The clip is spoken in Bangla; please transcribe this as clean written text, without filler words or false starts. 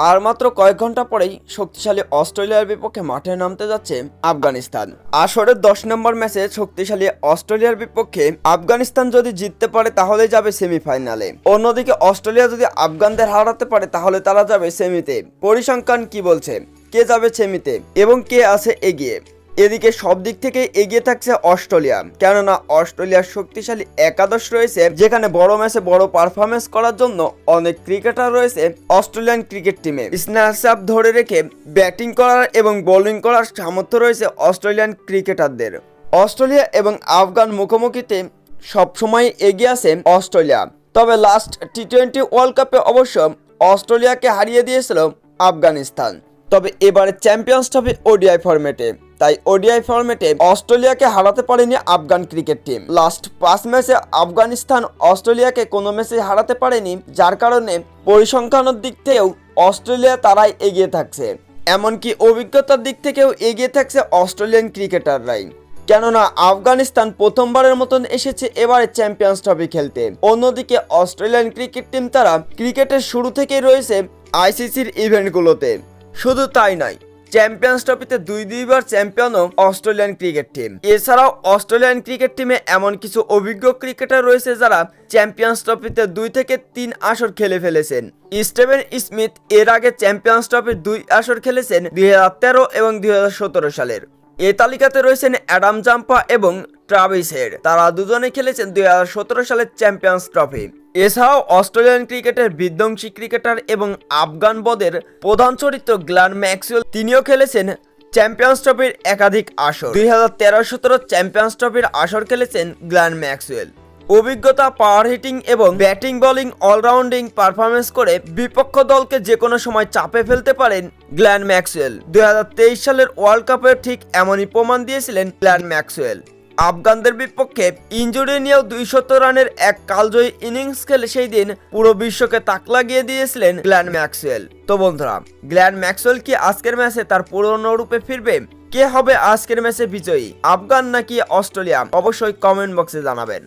আর মাত্র কয়েক ঘন্টা পরেই শক্তিশালী অস্ট্রেলিয়ার বিপক্ষে মাঠে নামতে যাচ্ছে আফগানিস্তান। আসরের 10 নম্বর ম্যাচে শক্তিশালী অস্ট্রেলিয়ার বিপক্ষে আফগানিস্তান যদি জিততে পারে তাহলে যাবে সেমিফাইনালে। অন্যদিকে অস্ট্রেলিয়া যদি আফগানদের হারাতে পারে তাহলে তারা যাবে সেমিতে। পরিসংখ্যান কি বলছে, কে যাবে সেমিতে এবং কে আছে এগিয়ে? এদিকে সব দিক থেকে এগিয়ে থাকছে অস্ট্রেলিয়া, কেননা অস্ট্রেলিয়ার শক্তিশালী একাদশ রয়েছে, যেখানে বড় ম্যাচে বড় পারফরমেন্স করার জন্য অনেক ক্রিকেটার রয়েছে অস্ট্রেলিয়ান ক্রিকেট টিমে। স্ন্যাচ ধরে রেখে ব্যাটিং করার এবং বোলিং করার সামর্থ্য রয়েছে অস্ট্রেলিয়ান ক্রিকেটারদের। অস্ট্রেলিয়া এবং আফগান মুখোমুখিতে সবসময় এগিয়ে আছে অস্ট্রেলিয়া, তবে লাস্ট টি-20 ওয়ার্ল্ড কাপে অবশ্য অস্ট্রেলিয়াকে হারিয়ে দিয়েছিল আফগানিস্তান। তবে এবারে চ্যাম্পিয়ন্স ট্রফি ওডিআই ফরম্যাটে, তাই ওডিআই ফরম্যাটে অস্ট্রেলিয়াকে হারাতে পারেনি আফগান ক্রিকেট টিম। লাস্ট 5 ম্যাচে আফগানিস্তান অস্ট্রেলিয়াকে কোনো ম্যাচে হারাতে পারেনি, যার কারণে পরিসংখ্যানের দিক থেকেও অস্ট্রেলিয়া তারাই এগিয়ে থাকছে, এমনকি অভিজ্ঞতার দিক থেকেও এগিয়ে থাকছে অস্ট্রেলিয়ান ক্রিকেটাররাই, কেননা আফগানিস্তান প্রথমবারের মতন এসেছে এবারে চ্যাম্পিয়ন্স ট্রফি খেলতে। অন্যদিকে অস্ট্রেলিয়ান ক্রিকেট টিম তারা ক্রিকেটের শুরু থেকেই রয়েছে আইসিসির ইভেন্টগুলোতে। শুধু তাই নয়, চ্যাম্পিয়ন্স ট্রফিতে দুইবার চ্যাম্পিয়নও অস্ট্রেলিয়ান ক্রিকেট টিম। এছাড়াও অস্ট্রেলিয়ান ক্রিকেট টিমে এমন কিছু অভিজ্ঞ ক্রিকেটার রয়েছে যারা চ্যাম্পিয়ন্স ট্রফিতে 2 থেকে 3 আসর খেলে ফেলেছেন। স্টিভেন স্মিথ এর আগে চ্যাম্পিয়ন্স ট্রফির 2 আসর খেলেছেন 2013 এবং 2017 সালের। এই তালিকাতে রয়েছেন অ্যাডাম জাম্পা এবং ট্রাভিস হেড, তারা দুজনে খেলেছেন 2017 সালের চ্যাম্পিয়ন্স ট্রফি। এছাড়াও অস্ট্রেলিয়ান ক্রিকেটের বিধ্বংসী ক্রিকেটার এবং আফগান বদের প্রধান চরিত্র গ্ল্যান ম্যাক্সওয়েল, তিনিও খেলেছেন চ্যাম্পিয়ন্স ট্রফির একাধিক আসর। 2013-17 চ্যাম্পিয়ন্স ট্রফির আসর খেলেছেন গ্ল্যান ম্যাক্সওয়েল। অভিজ্ঞতা, পাওয়ার হিটিং এবং ব্যাটিং বোলিং অলরাউন্ডিং পারফরমেন্স করে বিপক্ষ দলকে যে কোনো সময় চাপে ফেলতে পারেন গ্ল্যান ম্যাক্সওয়েল। 2023 সালের ওয়ার্ল্ড কাপে ঠিক এমনই প্রমাণ দিয়েছিলেন গ্ল্যান ম্যাক্সওয়েল। আফগানদের বিপক্ষে ইনজুরি নিয়েও 200 রানের এক কালজয়ী ইনিংস খেলে সেই দিন পুরো বিশ্বকে তাক লাগিয়ে দিয়েছিলেন গ্ল্যান ম্যাক্সওয়েল। তো বন্ধুরা, গ্ল্যান ম্যাক্সওয়েল কি আজকের ম্যাচে তার পুরনো রূপে ফিরবে? কে হবে আজকের ম্যাচে বিজয়ী, আফগান নাকি অস্ট্রেলিয়া? অবশ্যই কমেন্ট বক্সে জানাবেন।